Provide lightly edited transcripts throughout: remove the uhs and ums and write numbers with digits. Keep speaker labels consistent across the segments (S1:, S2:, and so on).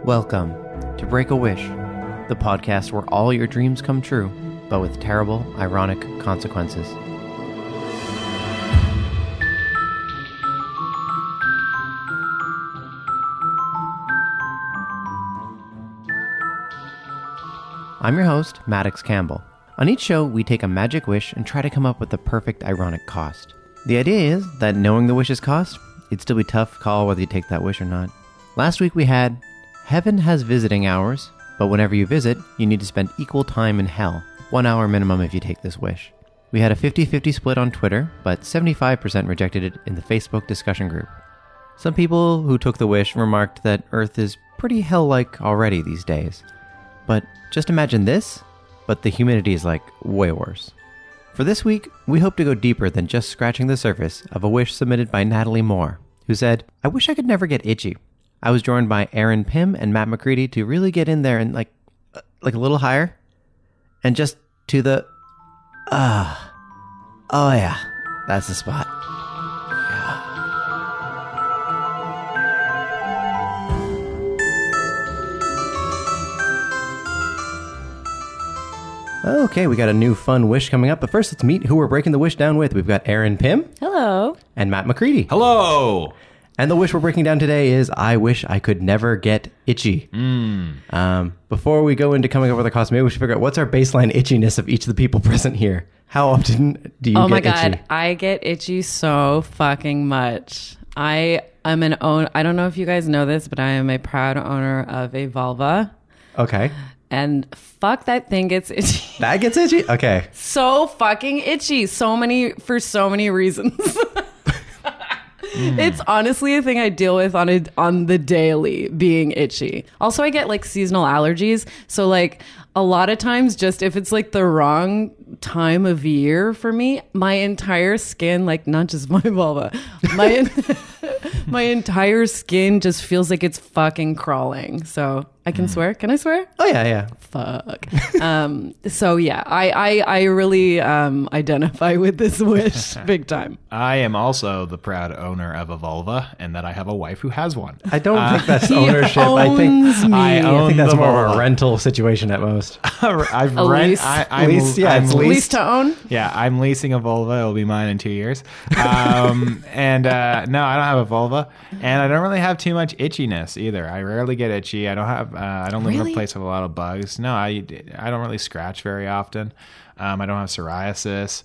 S1: Welcome to Break a Wish, the podcast where all your dreams come true, but with terrible, ironic consequences. I'm your host, Maddox Campbell. On each show, we take a magic wish and try to come up with the perfect ironic cost. The idea is that knowing the wish's cost, it'd still be tough to call whether you take that wish or not. Last week we had, heaven has visiting hours, but whenever you visit, you need to spend equal time in hell. 1 hour minimum if you take this wish. We had a 50-50 split on Twitter, but 75% rejected it in the Facebook discussion group. Some people who took the wish remarked that Earth is pretty hell-like already these days. But just imagine this, but the humidity is like way worse. For this week, we hope to go deeper than just scratching the surface of a wish submitted by Natalie Moore, who said, I wish I could never get itchy. I was joined by Erin Pym and Matt McCready to really get in there and like a little higher. And just to the, oh yeah, that's the spot. Okay, we got a new fun wish coming up, but first let's meet who we're breaking the wish down with. We've got Erin Pym.
S2: Hello.
S1: And Matt McCready.
S3: Hello.
S1: And the wish we're breaking down today is, I wish I could never get itchy. Before we go into coming up with a cost, maybe we should figure out what's our baseline itchiness of each of the people present here. How often do you get itchy?
S2: Oh my God, I get itchy so fucking much. I don't know if you guys know this, but I am a proud owner of a vulva.
S1: Okay.
S2: And fuck, that thing gets itchy.
S1: That gets itchy? Okay.
S2: So fucking itchy. For so many reasons. It's honestly a thing I deal with on the daily, being itchy. Also, I get like seasonal allergies. So like a lot of times, just if it's like the wrong time of year for me, my entire skin, like not just my vulva, my entire skin just feels like it's fucking crawling. So I can swear. Can I swear?
S1: Oh yeah.
S2: Fuck. So yeah, I really identify with this wish big time.
S3: I am also the proud owner of a vulva, and that I have a wife who has one.
S1: I don't think that's ownership.
S2: I
S1: think that's more of a rental situation at most.
S3: I'm
S2: lease to own.
S3: Yeah, I'm leasing a vulva. It'll be mine in 2 years. No, I don't have a vulva, and I don't really have too much itchiness either. I rarely get itchy. I don't live in a place with a lot of bugs. No, I don't really scratch very often. I don't have psoriasis.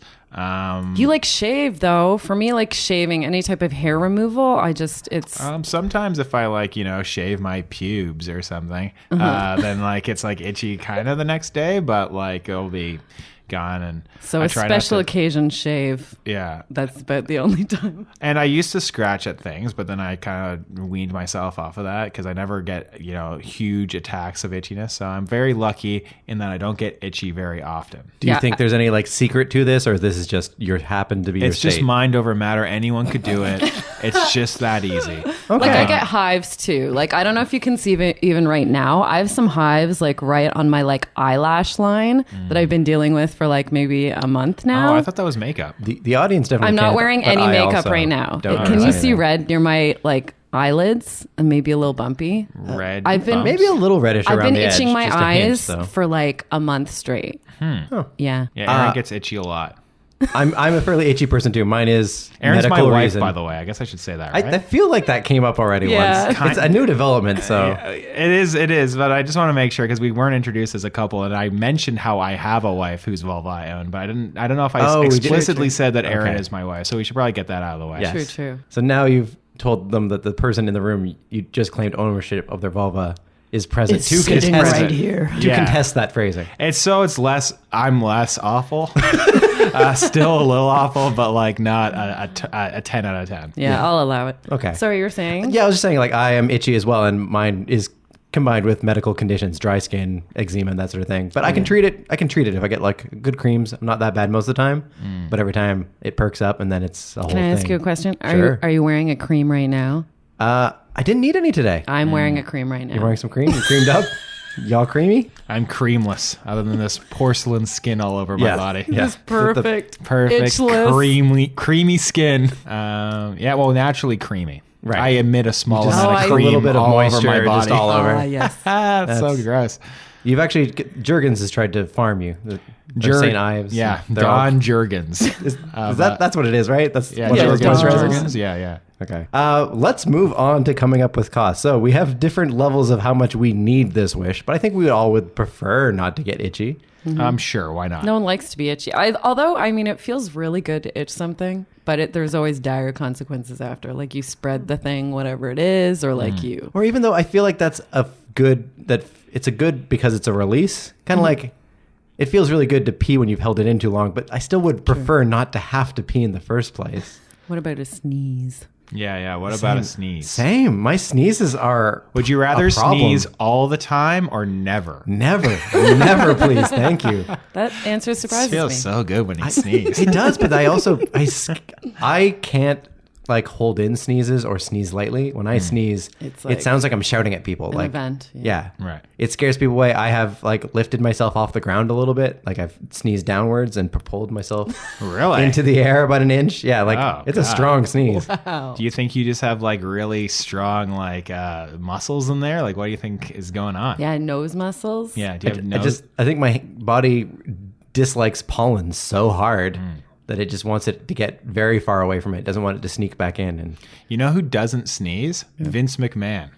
S2: You like shave though. For me, like shaving, any type of hair removal, it's
S3: sometimes if I like, shave my pubes or something, then like it's like itchy kind of the next day, but like it'll be gone. And
S2: so a special occasion shave.
S3: Yeah.
S2: That's about the only time.
S3: And I used to scratch at things, but then I kind of weaned myself off of that because I never get, huge attacks of itchiness. So I'm very lucky in that I don't get itchy very often.
S1: Do you think there's any like secret to this, or this is just happen to be your state?
S3: It's just mind over matter. Anyone could do it. It's just that easy.
S1: Okay.
S2: Like I get hives too. Like I don't know if you can see it even right now. I have some hives like right on my like eyelash line that I've been dealing with for like maybe a month now.
S3: Oh, I thought that was makeup.
S1: The audience definitely
S2: I'm not wearing any makeup right now. Can you see red near my like eyelids and maybe a little bumpy?
S3: Red.
S2: I've been
S1: maybe a little reddish around the edge.
S2: I've been itching my eyes
S1: hint,
S2: for like a month straight.
S1: Oh.
S2: Yeah.
S3: Yeah, Erin gets itchy a lot.
S1: I'm a fairily itchy person too. Mine is
S3: Erin's
S1: medical
S3: my wife,
S1: reason.
S3: by the way. I guess I should say that, right?
S1: I feel like that came up already once. It's a new development, so.
S3: It is, but I just want to make sure because we weren't introduced as a couple, and I mentioned how I have a wife whose vulva I own, but I don't know if I explicitly said that Erin is my wife, so we should probably get that out of the way.
S1: Yes.
S2: True.
S1: So now you've told them that the person in the room you just claimed ownership of their vulva is present
S2: to contest
S1: right here. Contest that phrasing.
S3: I'm less awful. Still a little awful, but like not a 10 out of 10.
S2: Yeah, I'll allow it.
S1: Okay.
S2: Sorry, you were saying?
S1: Yeah, I was just saying like I am itchy as well, and mine is combined with medical conditions, dry skin, eczema, and that sort of thing. But I can treat it. If I get like good creams. I'm not that bad most of the time, but every time it perks up, and then it's a whole thing.
S2: Can I ask you a question?
S1: Sure.
S2: Are you wearing a cream right now?
S1: I didn't need any today.
S2: I'm wearing a cream right now.
S1: You're wearing some cream? You creamed up? Y'all creamy?
S3: I'm creamless, other than this porcelain skin all over my body.
S1: Yeah.
S2: This perfect
S3: Itchless. Creamy skin. Naturally creamy.
S1: Right.
S3: I emit a small
S1: Just
S3: amount
S2: like
S3: of
S2: a
S3: cream
S1: little bit of
S3: all over
S1: moisture
S3: my body.
S1: just all over.
S2: Ah, yes.
S3: That's so gross.
S1: You've actually, Jurgens has tried to farm you. St. Ives.
S3: Yeah,
S1: They're all-
S3: Don Jurgens.
S1: Is that's what it is, right? That's
S3: Yeah,
S1: what it is.
S3: Jurgens. Yeah.
S1: Okay. Let's move on to coming up with costs. So we have different levels of how much we need this wish, but I think we all would prefer not to get itchy.
S3: I'm sure. Why not?
S2: No one likes to be itchy. Although, I mean, it feels really good to itch something, but there's always dire consequences after. Like you spread the thing, whatever it is, or like you.
S1: Or even though I feel like that's it's a good because it's a release. Kind of like it feels really good to pee when you've held it in too long, but I still would prefer not to have to pee in the first place.
S2: What about a sneeze?
S3: Yeah. What about a sneeze?
S1: Same. My sneezes are.
S3: Would you rather
S1: a problem.
S3: sneeze all the time or never?
S1: Never, please. Thank you.
S2: That answer
S3: It
S2: surprises
S3: feels
S2: me.
S3: so good when you sneeze.
S1: It does, but I can't like hold in sneezes or sneeze lightly. When I sneeze,
S2: It's
S1: it
S2: like
S1: sounds like I'm shouting at people.
S2: an
S1: Like
S2: event, yeah.
S1: Yeah.
S3: Right.
S1: It scares people away. I have like lifted myself off the ground a little bit. Like I've sneezed downwards and propelled myself
S3: Really?
S1: into the air about an inch. Yeah, like
S3: Oh,
S1: it's a
S3: God.
S1: strong sneeze.
S2: Wow.
S3: Do you think you just have like really strong like muscles in there? Like what do you think is going on?
S2: Yeah, nose muscles.
S3: Yeah. Do you have nose?
S1: I think my body dislikes pollen so hard that it just wants it to get very far away from it. It doesn't want it to sneak back in. And
S3: You know who doesn't sneeze? Vince McMahon.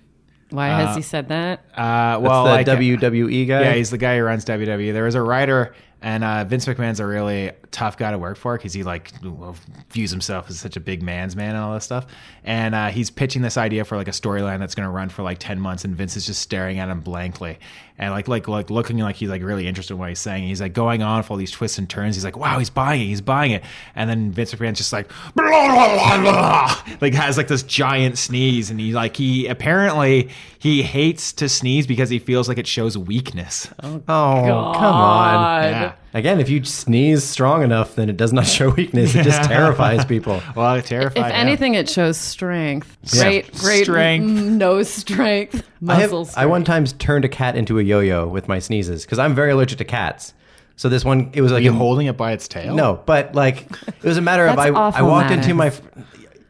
S2: Why has he said that?
S3: Well,
S1: that's the
S3: like
S1: WWE guy.
S3: yeah, he's the guy who runs WWE. There was a writer, and Vince McMahon's a really tough guy to work for because he like views himself as such a big man's man and all this stuff. And he's pitching this idea for like a storyline that's going to run for like 10 months, and Vince is just staring at him blankly and like looking like he's like really interested in what he's saying. He's like going on for all these twists and turns. He's like, wow, he's buying it. And then Vince McMahon's just like, blah, blah, blah, blah, like has like this giant sneeze, and he apparently he hates to sneeze because he feels like it shows weakness.
S1: Oh, come on.
S3: Yeah.
S1: Again, if you sneeze strong enough, then it does not show weakness. It just terrifies people.
S3: Well, it terrified
S2: If
S3: him.
S2: anything, it shows strength.
S1: Yeah.
S2: Great
S3: Strength.
S2: nose strength. Muscle strength.
S1: I one time turned a cat into a yo-yo with my sneezes because I'm very allergic to cats. So this one, it was like
S3: Are you holding it by its tail?
S1: no, but like it was a matter of
S2: That's
S1: I
S2: awful,
S1: walked into
S2: Maddox.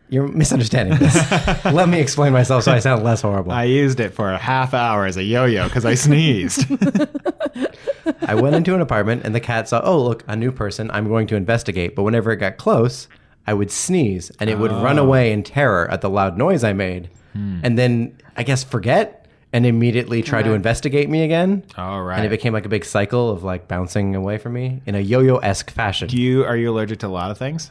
S1: You're misunderstanding this. Let me explain myself so I sound less horrible.
S3: I used it for a half hour as a yo-yo because I sneezed.
S1: I went into an apartment and the cat saw, oh, look, a new person. I'm going to investigate. But whenever it got close, I would sneeze and it would run away in terror at the loud noise I made. And then I guess forget and immediately try to
S2: Right.
S1: investigate me again.
S3: All right.
S1: And it became like a big cycle of like bouncing away from me in a yo-yo-esque fashion.
S3: Are you allergic to a lot of things?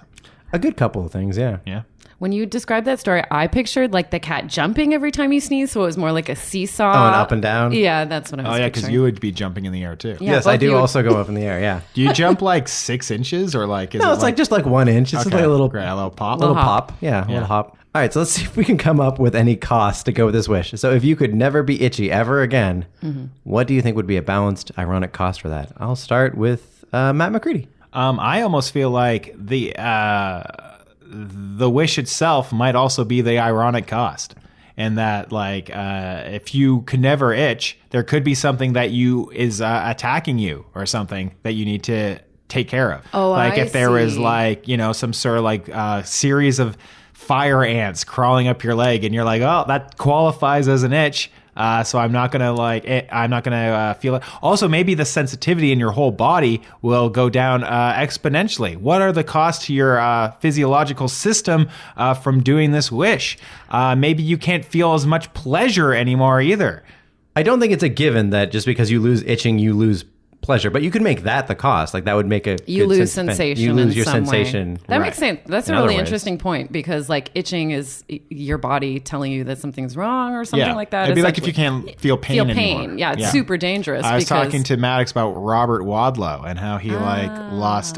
S1: A good couple of things, yeah.
S3: Yeah.
S2: When you described that story, I pictured like the cat jumping every time you sneeze, so it was more like a seesaw.
S1: Oh, and up and down?
S2: Yeah, that's what I was
S3: Oh yeah, because
S2: picturing.
S3: you would be jumping in the air too.
S2: Yeah,
S1: Yes, I
S2: both
S1: do
S2: you-
S1: also go up in the air, yeah.
S3: Do you jump like 6 inches or like? Is
S1: No,
S3: it
S1: it's like just like 1 inch. It's just like a little
S3: great, a little pop.
S1: little
S2: Little hop.
S1: pop. Yeah, a little hop. All right, so let's see if we can come up with any cost to go with this wish. So if you could never be itchy ever again, what do you think would be a balanced, ironic cost for that? I'll start with Matt McCready.
S3: I almost feel like the wish itself might also be the ironic cost. And that, like, if you could never itch, there could be something that is attacking you or something that you need to take care of.
S2: Oh,
S3: like
S2: I
S3: if there was
S2: see.
S3: like, some sort of like series of fire ants crawling up your leg, and you're like, oh, that qualifies as an itch. So I'm not gonna feel it. Also, maybe the sensitivity in your whole body will go down exponentially. What are the costs to your physiological system from doing this wish? Maybe you can't feel as much pleasure anymore either.
S1: I don't think it's a given that just because you lose itching, you lose pleasure, but you could make that the cost. Like that would make
S2: You
S1: good
S2: lose
S1: sense.
S2: sensation.
S1: You lose
S2: in
S1: your
S2: some
S1: sensation.
S2: Way. That
S1: right,
S2: makes sense. That's
S1: in
S2: a really
S1: other ways.
S2: interesting point because, like, itching is your body telling you that something's wrong or something like that.
S3: It'd be like if you
S2: essentially.
S3: can't feel pain anymore.
S2: Yeah, it's super dangerous.
S3: I was
S2: because
S3: talking to Maddox about Robert Wadlow and how he lost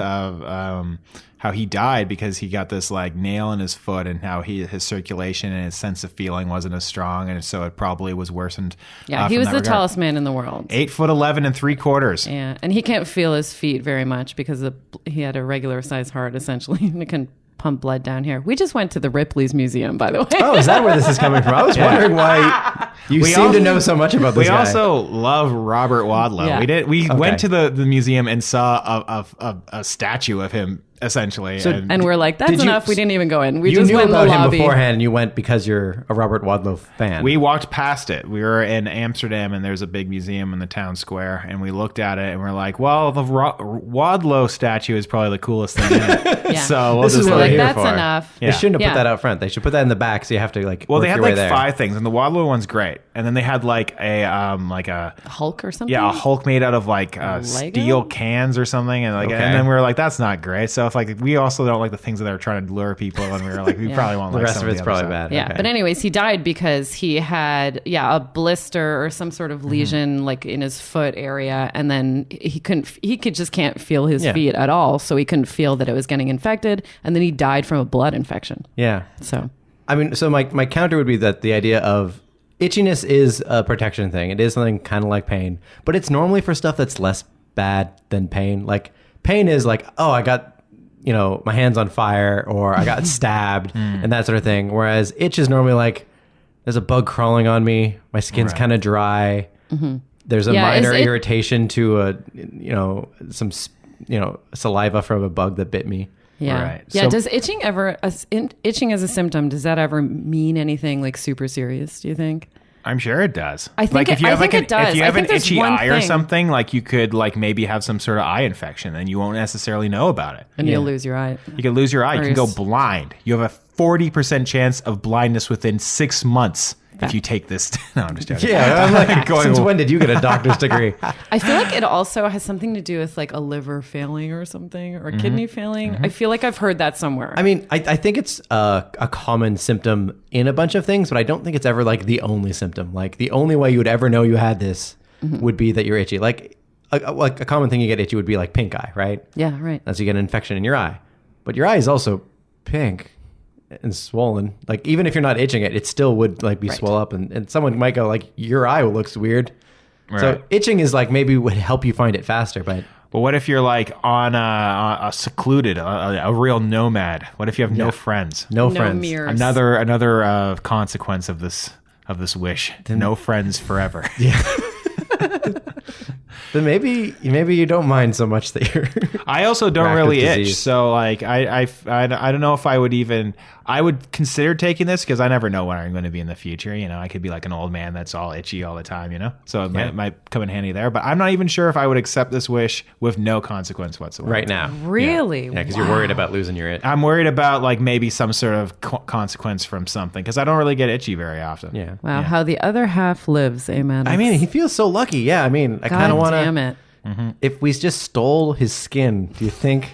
S3: how he died because he got this like nail in his foot, and how his circulation and his sense of feeling wasn't as strong, and so it probably was worsened.
S2: Yeah, he
S3: from
S2: was
S3: that
S2: the
S3: regard.
S2: tallest man in the world.
S3: 8'11" and 3/4.
S2: Yeah, and he can't feel his feet very much because he had a regular size heart essentially, and it can pump blood down here. We just went to the Ripley's Museum, by the way.
S1: Oh, is that where this is coming from? I was wondering why You seem to know so much about this guy.
S3: We also love Robert Wadlow.
S2: Yeah.
S3: We went to the museum and saw a statue of him, essentially.
S1: So-
S2: And we're like, that's enough. We didn't even go in. We
S1: You
S2: just
S1: knew
S2: went in the
S1: about him
S2: lobby.
S1: beforehand, and you went because you're a Robert Wadlow fan.
S3: We walked past it. We were in Amsterdam, and there's a big museum in the town square, and we looked at it, and we're like, well, the Wadlow statue is probably the coolest thing in it.
S2: Yeah.
S3: So we'll
S1: This is
S3: just
S1: what we're
S2: like,
S1: here
S2: that's
S1: for.
S2: enough.
S1: They shouldn't have
S2: Yeah.
S1: put that out front. They should put that in the back, so you have to like.
S3: Well,
S1: work
S3: they had
S1: your way
S3: like
S1: there.
S3: 5 things, and the Wadlow one's great. And then they had like a
S2: Hulk or something?
S3: a Hulk made out of like
S2: Lego?
S3: steel cans or something, and like,
S1: Okay.
S3: and then we were like, that's not great. So if like we also don't like the things that are trying to lure people, and we were like, we
S2: Yeah.
S3: probably won't
S1: The
S3: like
S1: rest
S3: some
S1: of it's
S3: the
S1: probably
S3: other
S1: bad.
S2: Yeah,
S1: Okay.
S2: but anyways, he died because he had a blister or some sort of lesion like in his foot area, and then he just can't feel his
S1: Yeah.
S2: feet at all, so he couldn't feel that it was getting infected, and then he died from a blood infection.
S1: Yeah.
S2: So
S1: I mean, so my counter would be that the idea of itchiness is a protection thing. It is something kind of like pain, but it's normally for stuff that's less bad than pain. Like pain is like, oh, I got, my hands on fire, or I got stabbed and that sort of thing. Whereas itch is normally like, there's a bug crawling on me. My skin's kind of dry. There's a
S2: Yeah,
S1: minor
S2: is it-
S1: irritation to some saliva from a bug that bit me.
S2: yeah,
S3: Right.
S2: yeah.
S3: So-
S2: Does itching as a symptom, does that ever mean anything like super serious? Do you think?
S3: I'm sure it does.
S2: I think
S3: like
S2: it-
S3: if you
S2: I
S3: have
S2: think
S3: like
S2: it does.
S3: if you
S2: I
S3: have an
S2: think there's
S3: itchy
S2: one
S3: eye or
S2: thing.
S3: something, like you could like maybe have some sort of eye infection, and you won't necessarily know about it.
S2: And you'll lose your eye.
S3: You could lose your eye. You
S2: Or
S3: can go
S2: your-
S3: blind. You have a 40% chance of blindness within 6 months if you take this. No, I'm just joking.
S1: Yeah, I'm like, since when did you get a doctor's degree?
S2: I feel like it also has something to do with like a liver failing or something, or kidney failing. I feel like I've heard that somewhere.
S1: I mean, I think it's a common symptom in a bunch of things, but I don't think it's ever like the only symptom. Like the only way you would ever know you had this would be that you're itchy. Like a common thing you get itchy would be like pink eye, right?
S2: Yeah, right.
S1: That's you get an infection in your eye. But your eye is also pink and swollen. Like even if you're not itching it, it still would like be swell up, and someone might go like, your eye looks weird. So
S3: Right.
S1: itching is like maybe would help you find it faster, but
S3: But what if you're like on a secluded, a real nomad? What if you have no friends?
S1: no
S2: No
S1: friends.
S2: mirrors.
S3: Another consequence of this wish. No friends forever.
S1: Then maybe you don't mind so much that you're
S3: I also don't
S1: racked
S3: really
S1: with
S3: itch,
S1: disease.
S3: so like I don't know if I would even. I would consider taking this because I never know when I'm going to be in the future. I could be like an old man that's all itchy all the time. So it might come in handy there. But I'm not even sure if I would accept this wish with no consequence whatsoever.
S1: right now.
S2: Really?
S1: Yeah, because you're worried about losing your itch.
S3: I'm worried about like maybe some sort of consequence from something because I don't really get itchy very often.
S1: Yeah.
S2: Wow, how the other half lives, amen.
S1: I mean, he feels so lucky. Yeah, I mean, I kind
S2: God
S1: of want
S2: damn
S1: to.
S2: it.
S1: If we just stole his skin, do you think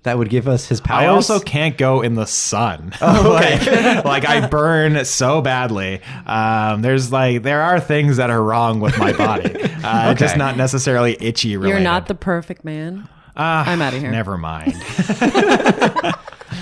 S1: that would give us his powers?
S3: I also can't go in the sun.
S1: Oh, okay.
S3: like I burn so badly. There are things that are wrong with my body. Just not necessarily itchy related.
S2: You're not the perfect man. I'm out of here.
S3: Never mind.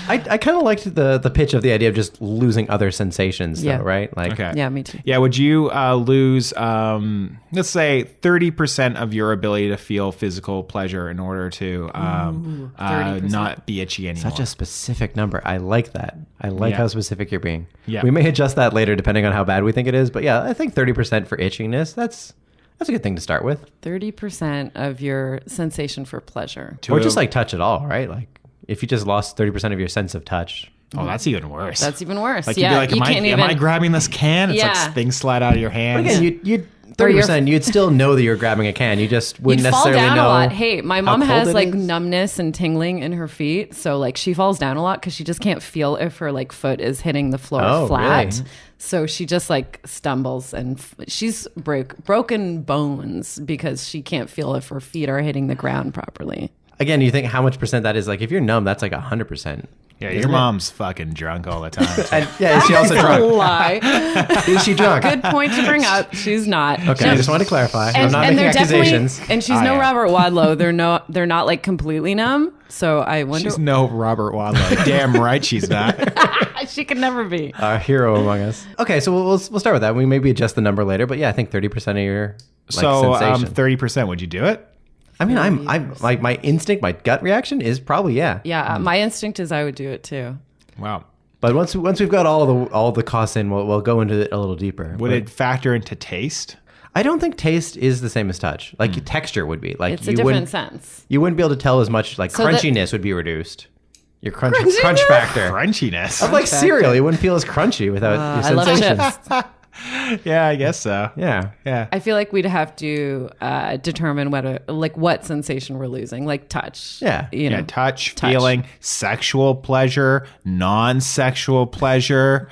S1: I kind of liked the pitch of the idea of just losing other sensations, though,
S2: Yeah.
S1: right? Like,
S3: Okay.
S2: Yeah, me too.
S3: Yeah, would you lose, let's say, 30% of your ability to feel physical pleasure in order to
S2: 30%.
S3: not be itchy anymore?
S1: such a specific number. I like that. I like
S3: Yeah.
S1: how specific you're being.
S3: Yeah.
S1: We may adjust that later depending on how bad we think it is, but yeah, I think 30% for itchiness. That's a good thing to start with.
S2: 30% of your sensation for pleasure.
S1: Or just like touch at all, right? Like if you just lost 30% of your sense of touch.
S3: Oh, that's even worse.
S2: That's even worse.
S3: like
S2: yeah,
S3: you'd be like,
S2: you
S3: am I grabbing this can? It's
S2: Yeah.
S3: like things slide out of your hands.
S1: But again, you'd 30%, you'd still know that you're grabbing a can. You just wouldn't
S2: You'd fall
S1: necessarily
S2: down
S1: know.
S2: a lot. Hey, my mom
S1: cold
S2: has
S1: it
S2: like
S1: is.
S2: numbness and tingling in her feet, so like she falls down a lot because she just can't feel if her like foot is hitting the floor
S1: Oh,
S2: flat.
S1: really?
S2: So she just like stumbles and she's broken bones because she can't feel if her feet are hitting the ground properly.
S1: Again, you think how much percent that is? Like if you're numb, that's like 100%.
S3: Yeah, your mom's fucking drunk all the time.
S1: And yeah, is she also
S2: A
S1: drunk?
S2: lie.
S1: Is she drunk?
S2: Good point to bring up. She's not.
S1: Okay, I just wanted to clarify. I'm not making
S2: they're
S1: accusations.
S2: and she's
S3: I
S2: no
S3: am.
S2: Robert Wadlow. They're not like completely numb. So I wonder.
S3: She's no Robert Wadlow. Damn right she's not.
S2: She could never be.
S1: A hero among us. Okay, so we'll start with that. We maybe adjust the number later, but yeah, I think 30% of your sensation.
S3: 30%, would you do it?
S1: I mean, I'm like my instinct, my gut reaction is probably yeah.
S2: Yeah, my instinct is I would do it too.
S3: Wow.
S1: But once we've got all the costs in, we'll go into it a little deeper.
S3: Would it factor into taste?
S1: I don't think taste is the same as touch. Like texture would be. Like
S2: It's a different sense.
S1: You wouldn't be able to tell as much. Like crunchiness would be reduced. Your crunch factor.
S3: Crunchiness.
S1: Of like cereal, you wouldn't feel as crunchy without your sensations.
S2: I love chips.
S3: Yeah, I guess so.
S1: Yeah.
S2: I feel like we'd have to determine what sensation we're losing, like touch.
S1: Yeah.
S3: Yeah, touch, feeling, sexual pleasure, non-sexual pleasure,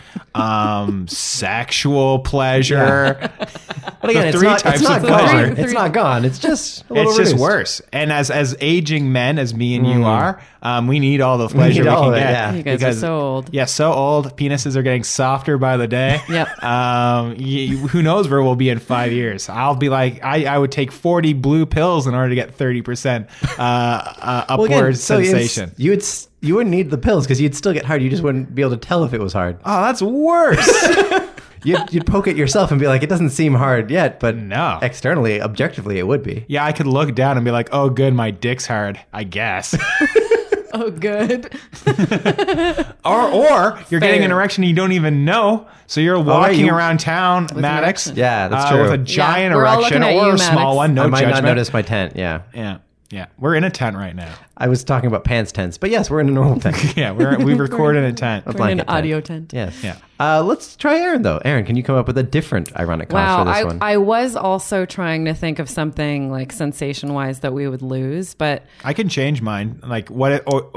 S3: sexual pleasure.
S1: But again, it's not gone. It's not gone. It's just a little
S3: It's just
S1: reduced.
S3: worse. And as aging men, as me and you are, we need all the pleasure we can get.
S1: Yeah.
S2: You guys are so old.
S3: Yeah, so old. Penises are getting softer by the day.
S2: Yep.
S3: Who knows where we'll be in 5 years? I'll be like, I would take 40 blue pills in order to get 30% upward sensation.
S1: You wouldn't need the pills because you'd still get hard. You just wouldn't be able to tell if it was hard.
S3: Oh, that's worse.
S1: You'd poke it yourself and be like, it doesn't seem hard yet, but
S3: No.
S1: externally, objectively, it would be.
S3: Yeah, I could look down and be like, oh, good, my dick's hard, I guess.
S2: Oh, good.
S3: Or you're getting an erection and you don't even know. So you're walking around town, Maddox.
S1: Yeah, that's true.
S3: With a giant
S2: we're all
S3: erection
S2: looking at
S3: or
S2: you,
S3: a small
S2: Maddox.
S3: one. No
S1: I might
S3: judgment.
S1: not notice my tent, yeah.
S3: Yeah. We're in a tent right now.
S1: I was talking about pants tents, but yes, we're in a normal tent.
S3: Yeah, we record in a tent.
S2: We're in
S1: blanket
S2: an audio tent.
S1: Yes.
S3: Yeah.
S1: Let's try Erin, though. Erin, can you come up with a different ironic cost
S2: Wow,
S1: for this one?
S2: I was also trying to think of something like sensation-wise that we would lose, but
S3: I can change mine. Like what?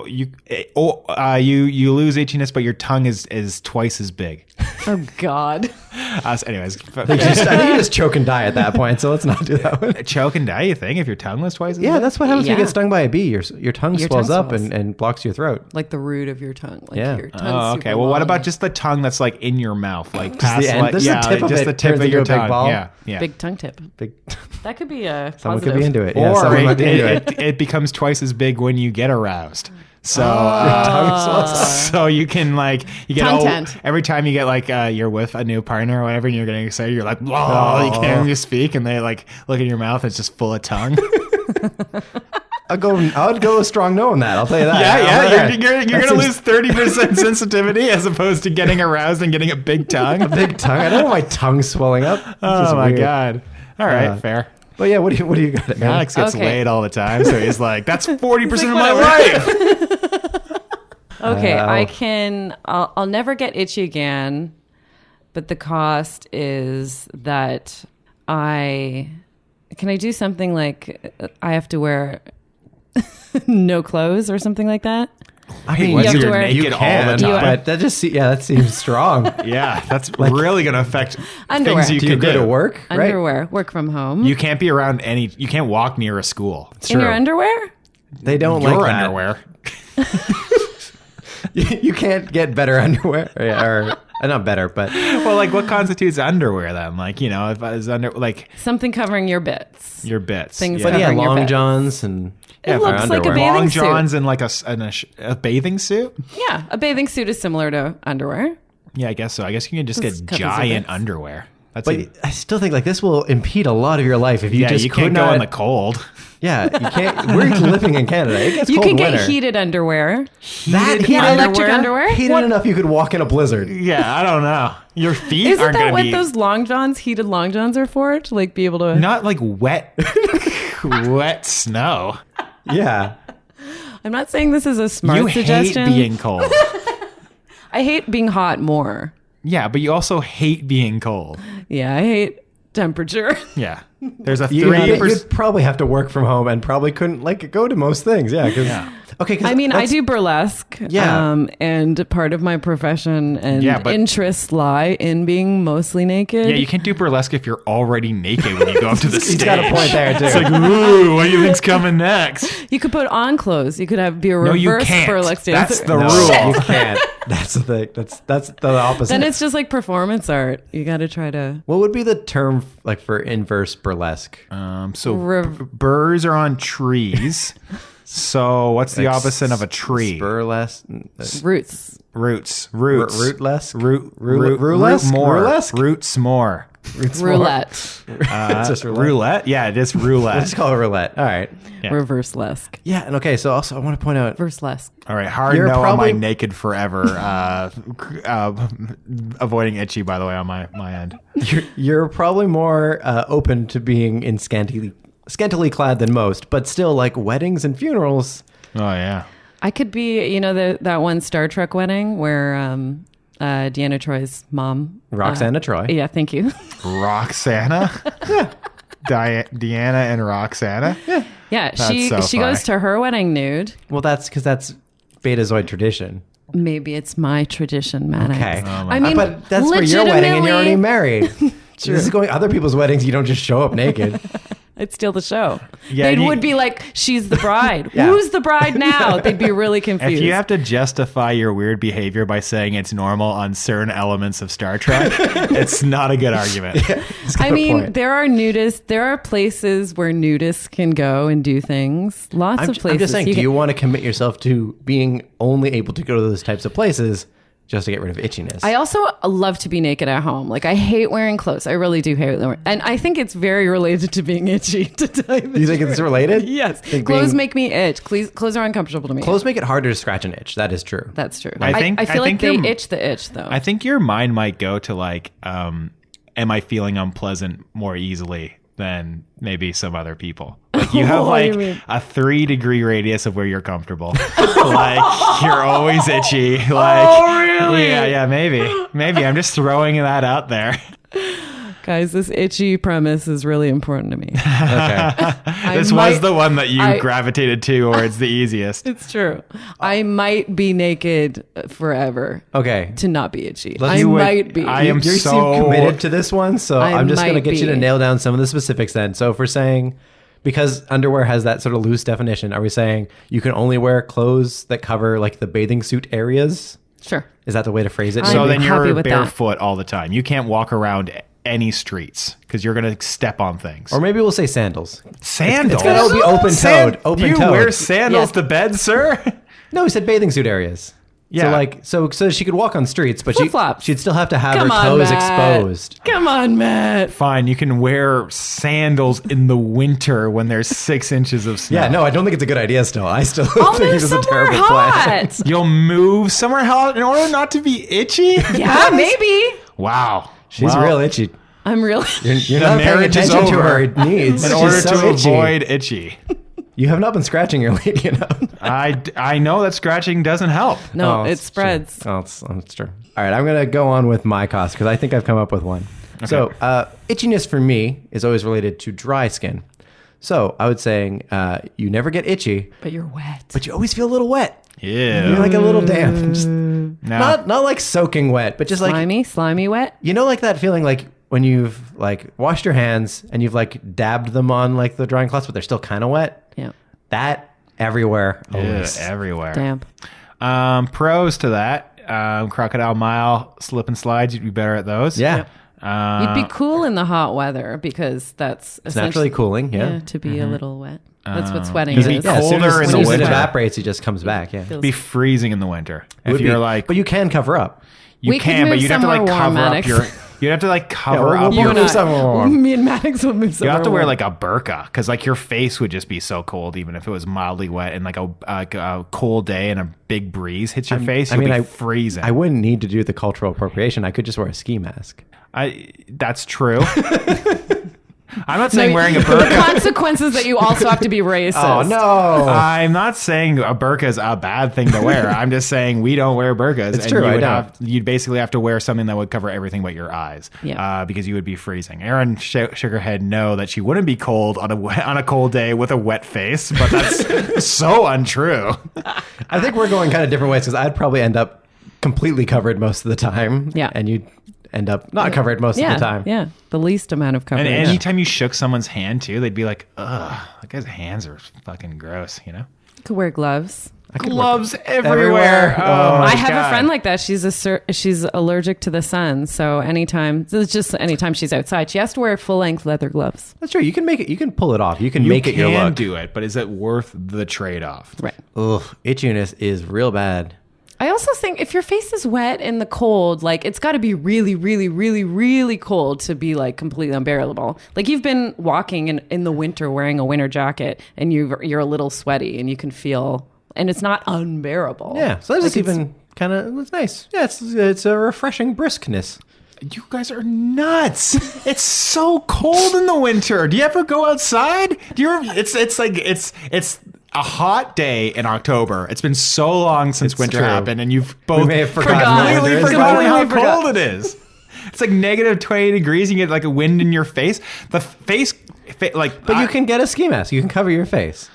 S3: You lose itchiness, but your tongue is twice as big.
S2: oh god,
S3: Anyways,
S1: I think you just choke and die at that point, so let's not do that one.
S3: choke and die. You think if your tongue was twice as
S1: Yeah,
S3: big?
S1: that's what happens when you
S2: Yeah.
S1: get stung by a bee. Your tongue
S2: Your
S1: swells
S2: tongue
S1: up
S2: swells.
S1: and blocks your throat.
S2: like the root of your tongue. Like
S1: Yeah.
S2: your tongue's
S3: Oh, okay.
S2: super
S3: Well, what
S2: long.
S3: about just the tongue that's like in your mouth, like past
S1: the end?
S3: like,
S1: Just the tip of
S3: just
S1: it
S3: the tip
S1: turns
S3: of your
S1: into a big
S3: tongue.
S1: ball?
S3: Yeah.
S2: big tongue tip?
S1: Big.
S2: That could be a
S1: Someone
S2: positive.
S1: could be into it. Yeah,
S3: Or
S1: someone might be into it.
S3: it becomes twice as big when you get aroused. So, so you can like you get
S2: Tongue tent.
S3: every time you get like you're with a new partner or whatever, and you're getting excited. You're like, oh, you can't even speak, and they like look in your mouth. It's just full of tongue.
S1: I would go a strong no on that. I'll tell you that.
S3: Yeah. You're gonna lose 30% sensitivity as opposed to getting aroused and getting a big tongue.
S1: Big tongue. I don't want my tongue swelling up. It's just
S3: Oh my
S1: weird.
S3: god! All right, fair.
S1: But yeah, what do you got?
S3: Alex gets
S2: Okay.
S3: laid all the time, so he's like, "That's 40% of my
S2: whatever.
S3: life."
S2: Okay,
S1: Wow.
S2: I'll never get itchy again, but the cost is that can I do something like I have to wear no clothes or something like that?
S1: I mean,
S2: You have to wear-
S3: naked
S1: you
S3: all
S1: can,
S3: the time.
S1: but that seems strong.
S3: Yeah, that's really going to affect
S2: Underwear.
S3: things you
S1: Do you
S3: can
S1: go
S3: do.
S1: to work? Right?
S2: Underwear, work from home.
S3: You can't be around you can't walk near a school.
S1: It's
S2: in
S1: true.
S2: your underwear?
S1: They don't
S3: Your
S1: like that.
S3: underwear.
S1: You can't get better underwear, or not better, but
S3: Well, like what constitutes underwear then? Like, you know, if I was like
S2: Something covering your bits.
S3: your bits.
S2: Things
S1: but
S2: that
S1: yeah,
S2: covering your
S1: long
S2: bits.
S1: johns and
S2: It looks like a
S1: underwear.
S2: bathing
S3: long
S2: suit.
S3: johns and like a bathing suit?
S2: Yeah, a bathing suit is similar to underwear.
S3: Yeah, I guess so. I guess you can just
S2: Just
S3: get
S2: covers your
S3: giant
S2: bits.
S3: underwear. That's
S1: But I still think like this will impede a lot of your life if you
S3: yeah,
S1: just
S3: you
S1: could
S3: can't
S1: not,
S3: go in the cold.
S1: Yeah, you can't. We're living in Canada. It gets
S2: You
S1: cold
S2: can
S1: in
S2: get
S1: winter.
S2: heated underwear.
S1: That heated
S2: Electric underwear?
S1: Heated enough you could walk in a blizzard.
S3: Yeah, I don't know. Your feet
S2: Isn't
S3: aren't
S2: that
S3: going to
S2: what
S3: be
S2: those long johns, heated long johns are for? To like be able to...
S3: not like wet wet snow.
S1: Yeah.
S2: I'm not saying this is a smart
S3: You
S2: suggestion.
S3: hate being cold.
S2: I hate being hot more.
S3: Yeah, but you also hate being cold.
S2: Yeah, I hate temperature.
S3: Yeah. There's a
S1: You'd
S3: 3%.
S1: probably have to work from home and probably couldn't like go to most things. Yeah.
S3: Yeah.
S1: Okay. 'Cause
S2: I mean, I
S1: that's-
S2: do burlesque.
S1: Yeah.
S2: And part of my profession and
S3: Yeah, but-
S2: interests lie in being mostly naked.
S3: Yeah, you can't do burlesque if you're already naked when you go up to the stage.
S1: He's got a point there too.
S3: It's like, ooh, what do you think's coming next?
S2: You could put on clothes. You could be a
S3: No, you
S2: reverse
S3: can't.
S2: burlesque
S3: That's
S2: dancer.
S3: the
S1: No,
S3: rule.
S1: you can't. That's the thing. That's the opposite.
S2: Then it's just like performance art. You got to try to...
S1: What would be the term like for inverse burlesque?
S3: So
S2: Rev-
S3: burrs are on trees. So what's the
S1: Like
S3: opposite of a tree?
S1: Burlesque.
S2: Roots.
S3: Roots.
S1: Rootlesque.
S3: Root
S1: Rulesque?
S3: more.
S1: Rulesque?
S3: Roots more.
S1: It's more-
S2: Roulette.
S1: It's just
S3: Roulette? Yeah, just roulette.
S1: Let's call it roulette. All right.
S3: Yeah.
S2: Reverse-lesque.
S1: Yeah, and okay, so also I want to point out...
S2: Reverse-lesque.
S3: All right, hard
S1: You're
S3: no
S1: probably-
S3: on my naked forever. Avoiding itchy, by the way, on my end.
S1: You're probably more open to being in scantily clad than most, but still, like, weddings and funerals...
S3: Oh, yeah.
S2: I could be, that one Star Trek wedding where Deanna Troy's mom...
S1: Roxana Troy.
S2: Yeah, thank you.
S3: Roxana? Deanna and Roxana?
S2: Yeah,
S3: That's
S2: she
S3: so
S2: goes
S3: funny.
S2: to her wedding nude.
S1: Well, that's because that's Betazoid tradition.
S2: Maybe it's my tradition, Maddox.
S1: Okay.
S2: I mean,
S1: but that's for your wedding and you're already married.
S2: True.
S1: This is going other people's weddings. You don't just show up naked.
S2: I'd steal the show.
S3: Yeah,
S2: They would be like, she's the bride.
S1: Yeah.
S2: Who's the bride now? They'd be really confused.
S3: If you have to justify your weird behavior by saying it's normal on certain elements of Star Trek, it's not a good argument.
S2: I mean, there are places where nudists can go and do things. Lots of places.
S1: I'm just saying, do you want to commit yourself to being only able to go to those types of places just to get rid of itchiness?
S2: I also love to be naked at home. Like, I hate wearing clothes. I really do hate wearing. And I think it's very related to being itchy. To tell you the
S1: You think
S2: truth.
S1: it's related?
S2: Yes.
S1: Think
S2: Clothes
S1: being-
S2: make me itch. Clothes are uncomfortable to me.
S1: Clothes make it harder to scratch an itch. That is true.
S2: That's true.
S3: I
S2: I feel like
S3: think
S2: they
S3: you're-
S2: itch the itch, though.
S3: I think your mind might go to like, am I feeling unpleasant more easily than maybe some other people? Like you have
S2: What do you
S3: like
S2: mean?
S3: a 3-degree radius of where you're comfortable. Like you're always itchy. Like,
S2: Oh, really?
S3: Yeah, maybe. I'm just throwing that out there.
S2: Guys, this itchy premise is really important to me.
S1: Okay.
S3: This was the one that you gravitated to, or it's the easiest.
S2: It's true. I might be naked forever
S1: Okay.
S2: to not be itchy.
S1: Let's
S2: I
S1: do it.
S2: might be.
S3: I am
S1: You
S3: so
S1: seem committed to this one, so
S2: I
S1: I'm just going to
S2: might
S1: get you to
S2: be.
S1: nail down some of the specifics then. So if we're saying, because underwear has that sort of loose definition, are we saying you can only wear clothes that cover like the bathing suit areas?
S2: Sure.
S1: Is that the way to phrase it?
S3: So
S2: I'm
S3: then
S2: happy
S3: you're
S2: with that.
S3: barefoot all the time. You can't walk around any streets because you're going to step on things.
S1: Or maybe we'll say sandals.
S3: Sandals?
S1: It's gotta be open-toed.
S3: You
S1: Open-toed.
S3: wear sandals
S2: Yes.
S3: to bed, sir?
S1: No, we said bathing suit areas.
S3: Yeah.
S1: So she could walk on streets, but
S2: Flip-flops.
S1: she'd still have to have
S2: Come
S1: her
S2: on,
S1: toes
S2: Matt.
S1: exposed.
S2: Come on, Matt.
S3: Fine, you can wear sandals in the winter when there's 6 inches of snow.
S1: Yeah, no, I don't think it's a good idea still. I still
S2: I'll
S1: think
S2: move
S1: it's a
S2: somewhere
S1: terrible plan.
S2: hot.
S3: You'll move somewhere hot in order not to be itchy?
S2: Yeah, maybe.
S3: Wow.
S1: She's
S3: Well,
S1: real itchy.
S2: I'm really.
S1: You're
S3: The
S1: not paying
S3: marriage is
S1: attention to
S3: over.
S1: her needs.
S3: In
S1: She's
S3: order
S1: so
S3: to
S1: itchy.
S3: avoid itchy.
S1: You have not been scratching your lady enough.
S3: I know that scratching doesn't help.
S2: No,
S1: Oh,
S2: it
S1: it's
S2: spreads.
S1: True. Oh, it's true. All right, I'm going to go on with my cost because I think I've come up with one. So itchiness for me is always related to dry skin. So I would say you never get itchy,
S2: But you're wet.
S1: but you always feel a little wet.
S3: Yeah.
S1: You're like a little damp. Just
S3: Now,
S1: not like soaking wet, but just like,
S2: Slimy wet.
S1: you know, like that feeling like when you've like washed your hands and you've like dabbed them on like the drying cloths, but they're still kind of wet.
S2: Yeah.
S1: That everywhere.
S3: yeah,
S1: Always.
S3: everywhere.
S2: Damp.
S3: Pros to that. Crocodile Mile slip and slides. You'd be better at those.
S1: Yeah.
S2: You'd be cool in the hot weather because that's
S1: It's naturally cooling. Yeah.
S2: to be a little wet. That's what sweating
S3: You'd
S2: is.
S3: be
S1: Yeah, as soon
S3: colder
S1: as,
S3: in the
S1: as soon as
S3: winter.
S1: it evaporates, it just comes back. Yeah.
S3: be freezing in the winter.
S1: It would
S3: If you're
S1: be.
S3: like,
S1: But you can cover up.
S3: you
S2: We could
S3: can, but
S2: move
S3: you'd have to like
S2: somewhere warm,
S3: cover up
S2: Maddox.
S3: your. You'd have to like cover
S1: we'll
S3: up
S1: move
S3: your.
S1: to somewhere warm.
S2: Me and Maddox will move
S3: You
S2: somewhere
S3: have to wear
S2: warm.
S3: like a burqa because like your face would just be so cold even if it was mildly wet and like a cold day and a big breeze hits your face. You'll be freezing.
S1: I wouldn't need to do the cultural appropriation. I could just wear a ski mask.
S3: That's true. I'm not saying wearing a burqa.
S2: The consequences that you also have to be racist.
S1: Oh no!
S3: I'm not saying a burqa is a bad thing to wear. I'm just saying we don't wear burqas.
S1: It's true, I don't.
S3: You'd basically have to wear something that would cover everything but your eyes.
S2: Yeah.
S3: Because you would be freezing. Erin shook her head no that she wouldn't be cold on a cold day with a wet face, but that's so untrue.
S1: I think we're going kind of different ways because I'd probably end up completely covered most of the time.
S2: Yeah.
S1: and you'd end up not covered most of the time.
S2: Yeah, the least amount of coverage.
S3: And anytime you shook someone's hand too, they'd be like, "Ugh, that guy's hands are fucking gross," you know.
S2: You could wear gloves.
S1: I could
S3: Gloves
S1: work
S3: everywhere. Oh, my
S2: I have
S3: God.
S2: a friend like that. She's allergic to the sun, so anytime she's outside, she has to wear full length leather gloves.
S1: That's true. You can make it. You can pull it off. You can
S3: You
S1: make it your
S3: can
S1: look.
S3: do it, but is it worth the trade-off?
S2: Right.
S1: Ugh, itchiness is real bad.
S2: I also think if your face is wet in the cold, like it's got to be really, really, really, really cold to be like completely unbearable. Like you've been walking in the winter wearing a winter jacket and you're a little sweaty and you can feel, and it's not unbearable.
S1: Yeah, so that's even kind of, it's nice. Yeah, it's a refreshing briskness.
S3: You guys are nuts. It's so cold in the winter. Do you ever go outside? It's a hot day in October. It's been so long since winter happened, and you've both
S1: may have forgotten
S3: completely forgotten how cold it is. It's like negative 20 degrees. You get like a wind in your face. The face
S1: But you can get a ski mask. You can cover your face.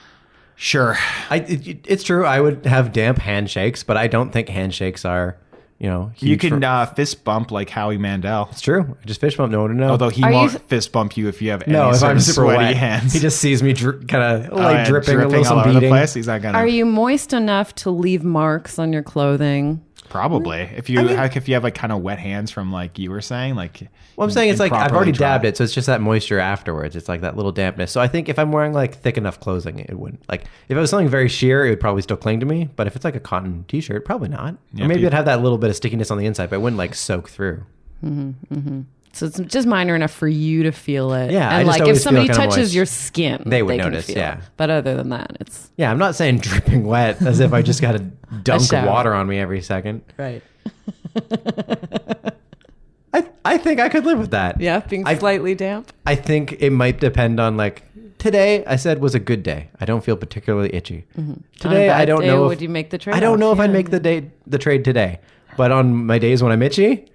S3: Sure.
S1: It's true. I would have damp handshakes, but I don't think handshakes are, huge.
S3: You can fist bump like Howie Mandel.
S1: It's true. I just fist bump. No one to know.
S3: Although he won't fist bump you if you have any
S1: if I'm super
S3: sweaty
S1: wet.
S3: hands.
S1: He just sees me kind of dripping a little,
S3: all over
S1: beading.
S3: the place. He's not gonna.
S2: Are you moist enough to leave marks on your clothing?
S3: Probably. If you have like kind of wet hands from like you were saying, like.
S1: Well, I'm saying it's like I've already dabbed it, so it's just that moisture afterwards. It's like that little dampness. So I think if I'm wearing like thick enough clothing, it wouldn't. Like if it was something very sheer, it would probably still cling to me. But if it's like a cotton t-shirt, probably not. Yeah, or maybe it'd have that little bit of stickiness on the inside, but it wouldn't like soak through.
S2: So it's just minor enough for you to feel it.
S1: Yeah,
S2: and
S1: I just
S2: like if somebody
S1: feel
S2: touches
S1: moist.
S2: your skin,
S1: They would
S2: can
S1: notice,
S2: feel
S1: yeah.
S2: it. But other than that, it's
S1: Yeah, I'm not saying dripping wet as if I just got to dunk
S2: shower.
S1: water on me every second.
S2: right.
S1: I think I could live with that.
S2: Yeah, being slightly damp.
S1: I think it might depend on like today. I said was a good day. I don't feel particularly itchy. Today I don't know.
S2: Would you make the trade?
S1: I don't know if I'd make the trade today. But on my days when I'm itchy,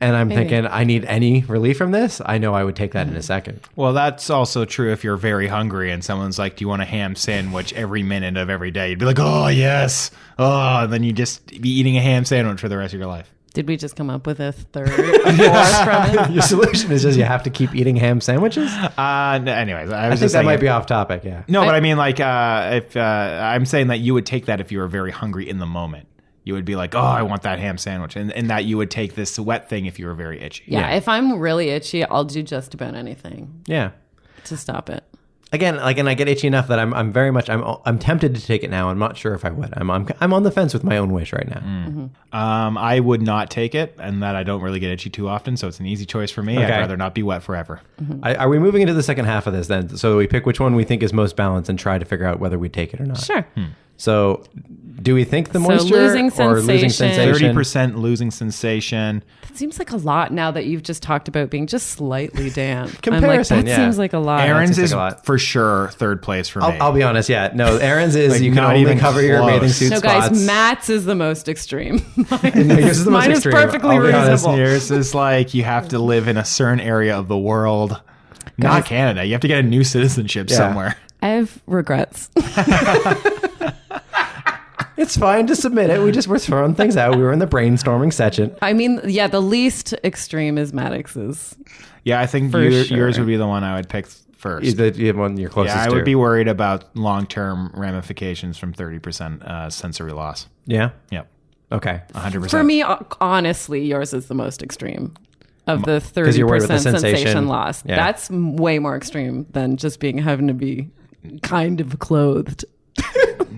S1: and I'm thinking I need any relief from this, I know I would take that in a second.
S3: Well, that's also true if you're very hungry and someone's like, "Do you want a ham sandwich?" every minute of every day. You'd be like, "Oh yes, oh," and then you just be eating a ham sandwich for the rest of your life.
S2: Did we just come up with a fourth premise?
S1: Your solution is just you have to keep eating ham sandwiches?
S3: Anyways,
S1: I think that might be off topic, yeah.
S3: No, but I mean, like, if I'm saying that you would take that if you were very hungry in the moment. You would be like, "Oh, I want that ham sandwich," and that you would take this wet thing if you were very itchy.
S2: Yeah, if I'm really itchy, I'll do just about anything.
S1: Yeah.
S2: To stop it.
S1: Again, like, and I get itchy enough that I'm very much I'm tempted to take it now. I'm not sure if I would. I'm on the fence with my own wish right now.
S3: I would not take it, and that I don't really get itchy too often, so it's an easy choice for me. Okay. I'd rather not be wet forever.
S1: Are we moving into the second half of this then? So we pick which one we think is most balanced and try to figure out whether we take it or not.
S2: Sure.
S1: So do we think the moisture
S2: losing
S1: or losing sensation?
S3: 30% losing sensation.
S2: That seems like a lot now that you've just talked about being just slightly damp.
S1: Comparison,
S2: I'm like, that seems like a lot.
S3: Erin's is for sure third place for me.
S1: I'll be honest, yeah. No, Erin's is
S3: like
S1: you can only cover your bathing suit
S2: spots.
S1: No,
S2: guys, Matt's is the most extreme.
S1: Mine is
S2: perfectly reasonable.
S3: Yours is like you have to live in a certain area of the world. Not Canada. You have to get a new citizenship somewhere.
S2: I have regrets.
S1: It's fine to submit it. We're throwing things out. We were in the brainstorming section.
S2: I mean, yeah, the least extreme is Maddox's.
S3: Yeah, I think yours would be the one I would pick first.
S1: The one you're closest to.
S3: Yeah, I would be worried about long-term ramifications from 30% sensory loss.
S1: Yeah?
S3: Yep.
S1: Okay.
S3: 100%.
S2: For me, honestly, yours is the most extreme of the 30% sensation loss. Yeah. That's way more extreme than just having to be kind of clothed.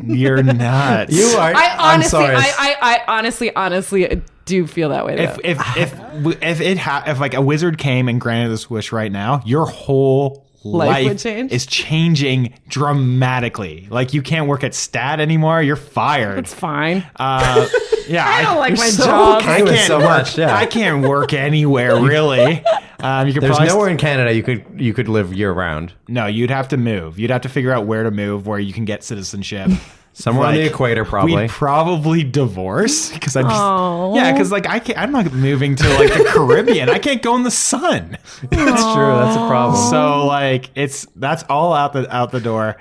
S3: You're nuts.
S1: You are.
S2: I'm sorry.
S1: I
S2: honestly do feel that way.
S3: If like a wizard came and granted this wish right now, your whole life
S2: would change?
S3: is changing dramatically. Like you can't work at Stat anymore. You're fired.
S2: It's fine.
S3: Yeah,
S2: I don't like my
S1: so
S2: job.
S1: Okay with so much. Yeah.
S3: I can't work anywhere really.
S1: There's nowhere in Canada you could live year round.
S3: No, you'd have to move. You'd have to figure out where to move, where you can get citizenship.
S1: Somewhere on the equator, probably.
S3: We'd probably divorce because because like I'm not moving to like the Caribbean. I can't go in the sun.
S1: That's true. That's a problem.
S3: So like that's all out the door.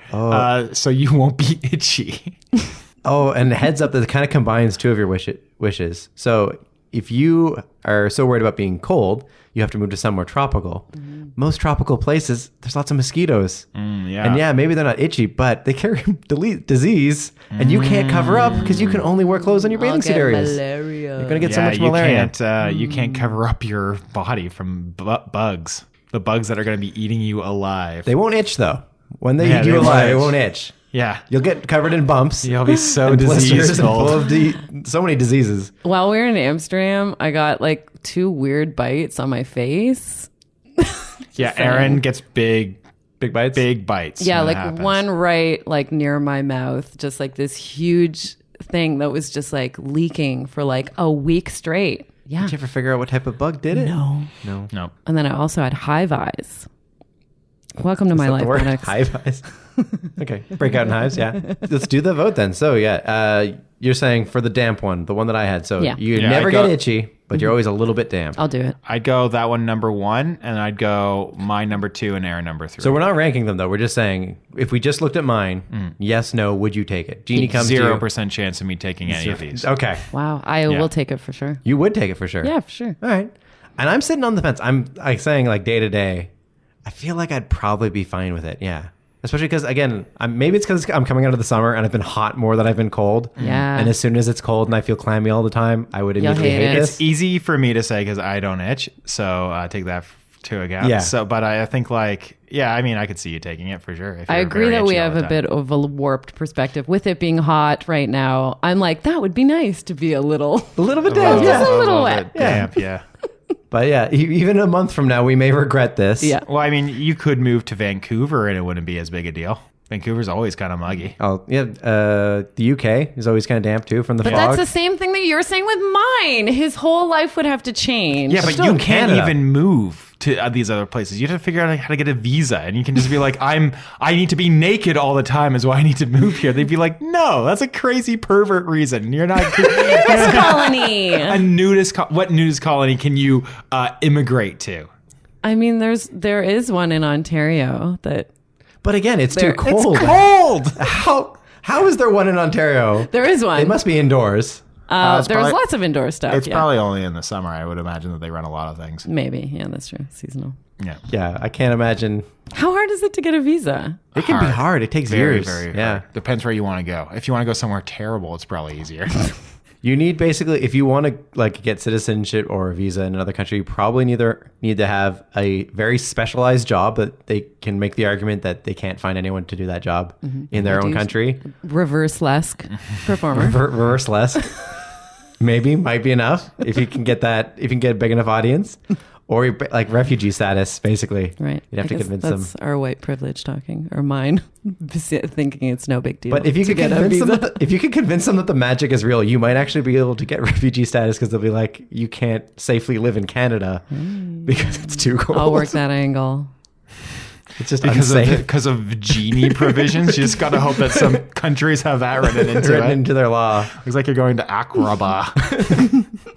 S3: So you won't be itchy.
S1: Oh, and heads up, that kind of combines two of your wishes. So if you are so worried about being cold, you have to move to somewhere tropical. Most tropical places, there's lots of mosquitoes. And yeah, maybe they're not itchy, but they carry disease, and you can't cover up because you can only wear clothes on your bathing suit areas.
S2: Malaria.
S1: You're going to get so much malaria.
S3: You can't cover up your body from bugs. The bugs that are going to be eating you alive.
S1: They won't itch, though. When they eat you alive, it won't itch.
S3: Yeah.
S1: You'll get covered in bumps.
S3: You'll be so
S1: and blisters
S3: diseased
S1: and
S3: old.
S1: full of so many diseases.
S2: While we were in Amsterdam, I got like 2 weird bites on my face.
S3: Yeah,
S2: saying.
S3: Erin gets big
S1: bites.
S2: Yeah,
S3: when it
S2: like
S3: happens.
S2: one right like near my mouth, just like this huge thing that was just like leaking for like a week straight. Yeah.
S1: Did you ever figure out what type of bug did it?
S2: No.
S3: Nope.
S2: And then I also had hive eyes. Welcome to my
S1: Is that
S2: life,
S1: the word?
S2: Maddox.
S1: Hive eyes. Okay, breakout in hives. Yeah, let's do the vote then. So you're saying for the damp one, the one that I had. So
S2: Yeah.
S1: you
S3: Yeah,
S1: never
S3: I
S1: get
S3: got-
S1: itchy, but you're always a little bit damp.
S2: I'll do it.
S3: I'd go that one number 1, and I'd go mine number 2 and Erin number 3.
S1: So we're not ranking them though. We're just saying if we just looked at mine, yes, no, would you take it? Jeannie comes to you.
S3: 0% chance of me taking any of these.
S1: Okay,
S2: Wow. I will take it for sure.
S1: you would take it for sure.
S2: Yeah, for sure.
S1: All right. And I'm sitting on the fence. I'm like saying like day to day, I feel like I'd probably be fine with it. Yeah. Especially because, again, maybe it's because I'm coming out of the summer and I've been hot more than I've been cold.
S2: Yeah.
S1: And as soon as it's cold and I feel clammy all the time, I would
S2: You'll
S1: immediately
S2: hate
S1: hate
S2: it.
S1: this.
S3: It's easy for me to say because I don't itch, so take that to account.
S1: Yeah.
S3: So, but I think like, yeah, I mean, I could see you taking it for sure. If
S2: I
S3: you're
S2: agree
S3: very
S2: that we
S3: itchy all
S2: have
S3: the
S2: a
S3: time.
S2: bit of a warped perspective. With it being hot right now, I'm like, that would be nice to be a little.
S1: A little bit damp.
S2: Just
S1: Yeah.
S2: a little wet.
S3: bit damp, yeah.
S1: But yeah, even a month from now, we may regret this.
S2: Yeah.
S3: Well, I mean, you could move to Vancouver and it wouldn't be as big a deal. Vancouver's always kind of muggy.
S1: Oh, yeah. The UK is always kind of damp too from the
S2: But
S1: fog.
S2: that's the same thing that you're saying with mine. His whole life would have to change.
S3: Yeah, but
S1: still
S3: you
S1: in
S3: can't
S1: Canada.
S3: even move to these other places. You have to figure out how to get a visa, and you can just be like, I need to be naked all the time is why I need to move here. They'd be like, no, that's a crazy pervert reason. You're not
S2: colony.
S3: a nudist. What nudist colony can you immigrate to?
S2: I mean, there is one in Ontario that
S1: But again, it's too
S2: There- it's
S1: cold.
S3: Cold.
S1: How is there one in Ontario?
S2: there is one.
S1: It must be indoors.
S3: It's
S2: There's
S3: probably-
S2: lots of indoor stuff.
S3: It's
S2: yeah.
S3: probably only in the summer. I would imagine that they run a lot of things.
S2: Maybe. Yeah, that's true. Seasonal.
S3: Yeah.
S1: Yeah, I can't imagine.
S2: How hard is it to get a visa?
S1: It can be hard. It takes
S3: Very,
S1: years.
S3: very
S1: yeah.
S3: hard. Depends where you want to go. If you want to go somewhere terrible, it's probably easier.
S1: You need basically, if you want to like get citizenship or a visa in another country, you probably need to have a very specialized job that they can make the argument that they can't find anyone to do that job in their own country.
S2: Reverse Lesk performer.
S1: Reverse less, maybe might be enough if you can get that. If you can get a big enough audience, or like refugee status, basically.
S2: Right.
S1: You'd have
S2: I
S1: to
S2: guess
S1: convince them.
S2: that's our white privilege talking, or mine, thinking it's no big deal.
S1: But if you
S2: to
S1: could
S2: get a
S1: convince them,
S2: visa.
S1: if you could convince them that the magic is real, you might actually be able to get refugee status because they'll be like, you can't safely live in Canada because it's too cold.
S2: I'll work that angle.
S1: It's just
S3: because
S1: unsafe.
S3: of genie provisions. You just got to hope that some countries have that written into
S1: Written
S3: it.
S1: into their law.
S3: Looks like you're going to Agrabah.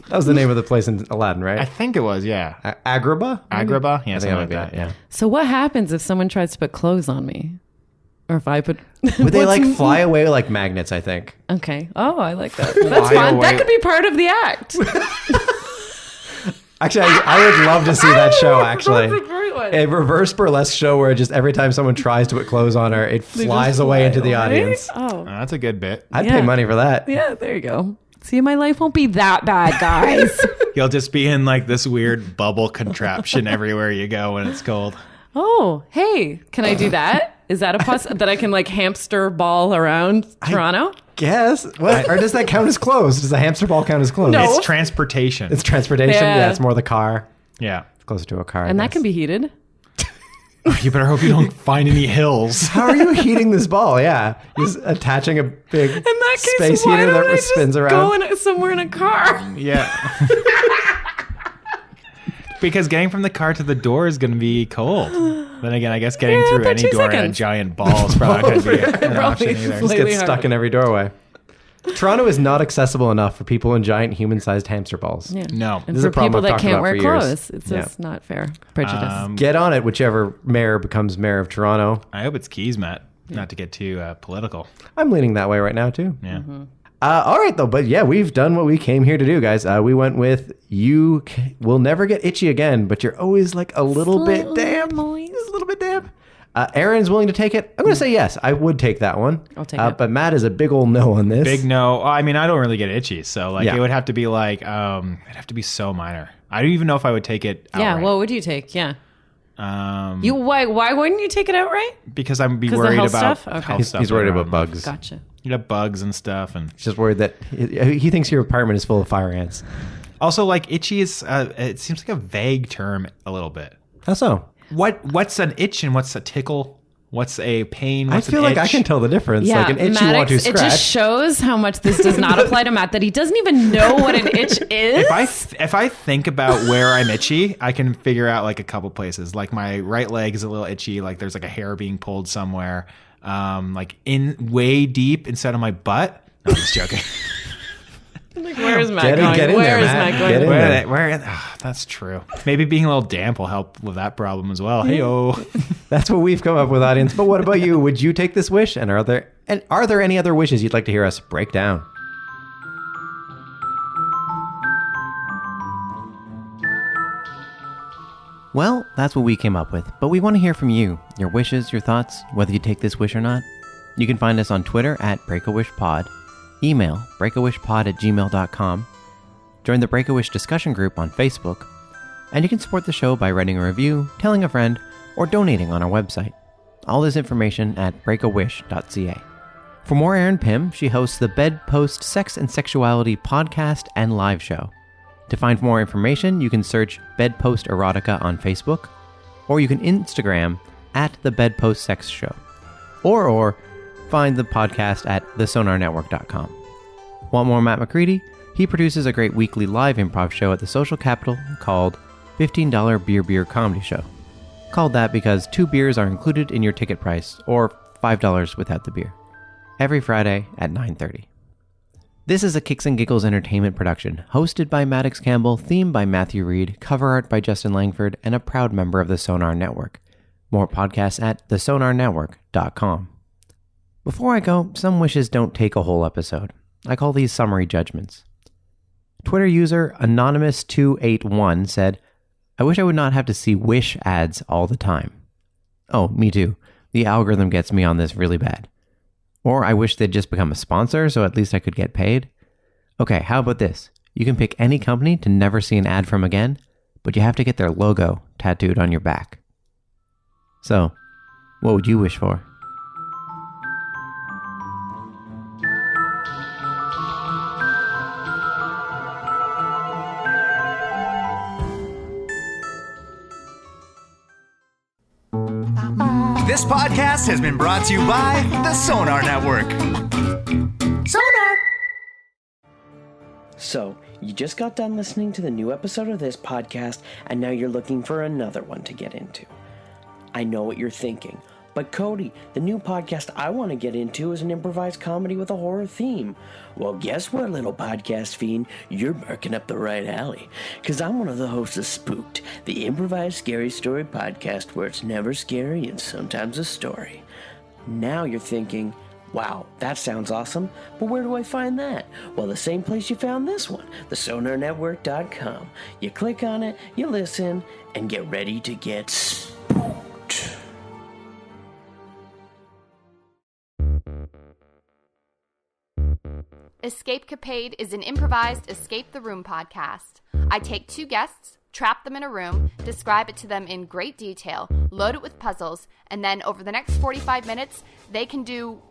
S1: That was the name of the place in Aladdin,
S3: I
S1: right?
S3: think it was, yeah.
S1: Agrabah?
S3: Agrabah? Yeah,
S1: I think
S3: something
S1: it
S3: like
S1: might be
S3: that.
S1: it, yeah.
S2: So what happens if someone tries to put clothes on me? Or if I put...
S1: Would they
S2: What's-
S1: like fly away like magnets, I think?
S2: Okay. Oh, I like that. That's
S3: Fly
S2: fun.
S3: away.
S2: That could be part of the act.
S1: Actually, I would love to see that show, actually.
S2: That's a great one.
S1: A reverse burlesque show where just every time someone tries to put clothes on her, it
S2: They
S1: flies
S2: just
S1: away
S2: fly
S1: into the
S2: away?
S1: audience.
S2: Oh.
S3: That's a good bit.
S1: I'd
S2: Yeah.
S1: pay money for that.
S2: Yeah, there you go. See, my life won't be that bad, guys.
S3: You'll just be in like this weird bubble contraption everywhere you go when it's cold.
S2: Oh, hey, can I do that? Is that a that I can like hamster ball around Toronto?
S1: Guess. What? Or does that count as clothes? Does a hamster ball count as clothes?
S2: No.
S3: It's transportation.
S1: It's transportation?
S2: Yeah.
S1: Yeah, it's more the car.
S3: Yeah.
S1: It's closer to a car. I
S2: And that
S1: guess.
S2: can be heated.
S3: You better hope you don't find any hills.
S1: How are you heating this ball? Yeah. Just attaching a big
S2: In that case,
S1: space
S2: why
S1: heater
S2: don't I
S1: that
S2: just
S1: spins around.
S2: go in somewhere in a car?
S3: Yeah. Because getting from the car to the door is going to be cold. Then again, I guess getting
S2: Yeah,
S3: through
S2: about
S3: any
S2: 2
S3: door in a
S2: seconds.
S3: giant ball is probably not going to be an option either.
S1: Just
S2: Slightly
S1: get stuck
S2: hard.
S1: in every doorway. Toronto is not accessible enough for people in giant human-sized hamster balls.
S2: Yeah.
S3: No.
S2: And
S1: This is
S2: for
S1: a problem
S2: people
S1: I've
S2: that
S1: talked
S2: can't
S1: about
S2: wear
S1: for years.
S2: clothes, it's just not fair. Prejudice.
S1: Get on it, whichever mayor becomes mayor of Toronto.
S3: I hope it's Keysmet, not to get too political.
S1: I'm leaning that way right now, too.
S3: Yeah.
S1: All right, though. But yeah, we've done what we came here to do, guys. We went with you will never get itchy again, but you're always like a little bit
S2: Slightly
S1: damp.
S2: moist.
S1: Just a little bit damp. Erin's willing to take it. I'm going to say yes. I would take that one.
S2: I'll take it.
S1: But Matt is a big old no on this.
S3: Big no. I mean, I don't really get itchy, so like
S1: Yeah.
S3: it would have to be like it'd have to be so minor. I don't even know if I would take it.
S2: Yeah,
S3: outright.
S2: what would you take? Yeah. Why wouldn't you take it out right?
S3: Because I'm be
S2: 'Cause the
S3: worried
S2: health
S3: about
S2: stuff? Okay.
S3: health stuff
S1: He's worried
S3: around
S1: about bugs.
S2: Gotcha.
S3: You have bugs and stuff, and
S1: He's just worried that he thinks your apartment is full of fire ants.
S3: also like itchy is. It seems like a vague term a little bit.
S1: How so?
S3: What's an itch and what's a tickle? What's a pain?
S1: I
S3: What's
S1: feel
S3: an
S1: like I
S3: itch?
S1: can tell the difference.
S2: Yeah,
S1: like an itch you want to
S2: Maddox,
S1: scratch.
S2: it just shows how much this does not apply to Matt, that he doesn't even know what an itch is.
S3: If I think about where I'm itchy, I can figure out like a couple places. Like my right leg is a little itchy. Like there's like a hair being pulled somewhere. Like in way deep inside of my butt. No, I'm just joking.
S2: Like, where is Matt
S1: Get in
S2: going?
S1: there,
S2: Where is
S1: Matt.
S2: Matt
S1: Get in
S2: going?
S1: there.
S3: That's true. Maybe being a little damp will help with that problem as well. Hey-o.
S1: That's what we've come up with, audience. But what about you? Would you take this wish? And are there any other wishes you'd like to hear us break down? Well, that's what we came up with, but we want to hear from you. Your wishes, your thoughts, whether you take this wish or not. You can find us on Twitter at breakawishpod, email breakawishpod@gmail.com, join the Break-A-Wish discussion group on Facebook, and you can support the show by writing a review, telling a friend, or donating on our website. All this information at breakawish.ca. For more Erin Pym, she hosts the Bedpost Sex and Sexuality podcast and live show. To find more information, you can search Bedpost Erotica on Facebook, or you can Instagram at the Bedpost Sex Show, or find the podcast at thesonarnetwork.com. Want more Matt McCready? He produces a great weekly live improv show at the Social Capital called $15 Beer Comedy Show. Called that because 2 beers are included in your ticket price, or $5 without the beer. Every Friday at 9:30. This is a Kicks and Giggles entertainment production, hosted by Maddox Campbell, themed by Matthew Reed, cover art by Justin Langford, and a proud member of the Sonar Network. More podcasts at thesonarnetwork.com. Before I go, some wishes don't take a whole episode. I call these summary judgments. Twitter user Anonymous281 said, "I wish I would not have to see Wish ads all the time." Oh, me too. The algorithm gets me on this really bad. Or I wish they'd just become a sponsor so at least I could get paid. Okay, how about this? You can pick any company to never see an ad from again, but you have to get their logo tattooed on your back. So, what would you wish for?
S4: This podcast has been brought to you by the Sonar Network. Sonar!
S5: So, you just got done listening to the new episode of this podcast, and now you're looking for another one to get into. I know what you're thinking, but Cody, the new podcast I want to get into is an improvised comedy with a horror theme. Well, guess what, little podcast fiend? You're barking up the right alley, because I'm one of the hosts of Spooked, the improvised scary story podcast where it's never scary and sometimes a story. Now you're thinking, wow, that sounds awesome, but where do I find that? Well, the same place you found this one, thesonarnetwork.com. You click on it, you listen, and get ready to get spooked.
S6: Escapecapade is an improvised escape the room podcast. I take 2 guests, trap them in a room, describe it to them in great detail, load it with puzzles, and then over the next 45 minutes, they can do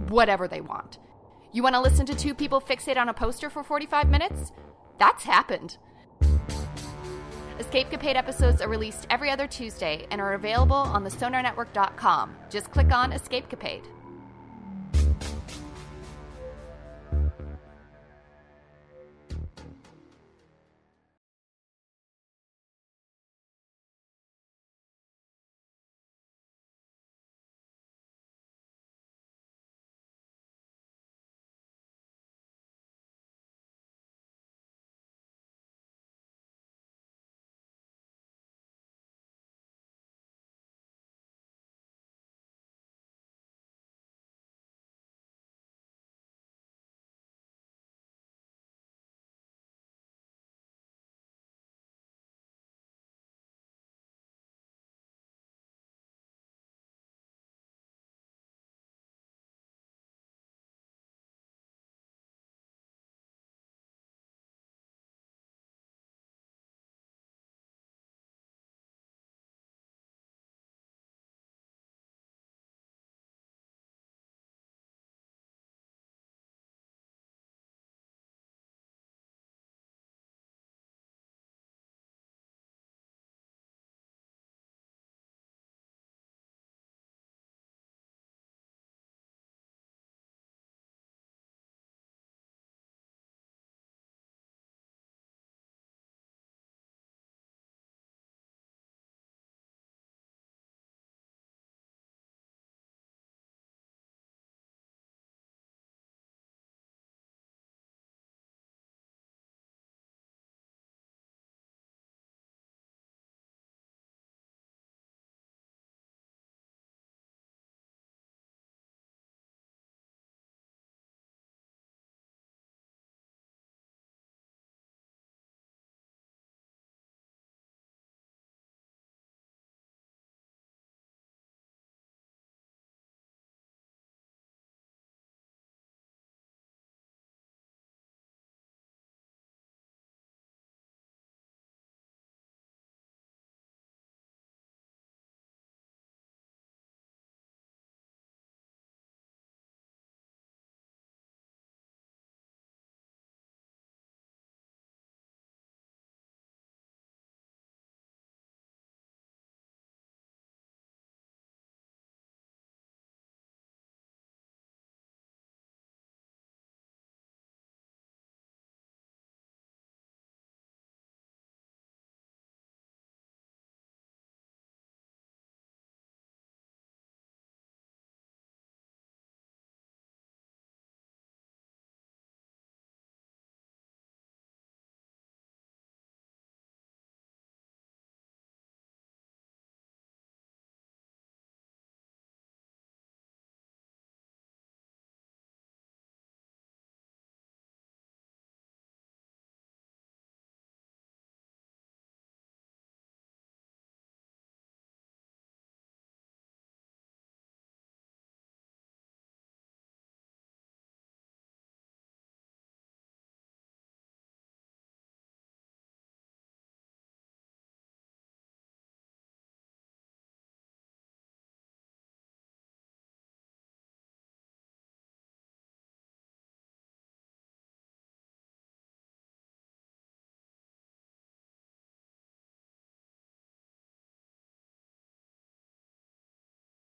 S6: whatever they want. You want to listen to 2 people fixate on a poster for 45 minutes? That's happened. Escapecapade episodes are released every other Tuesday and are available on thesonarnetwork.com. Just click on Escapecapade.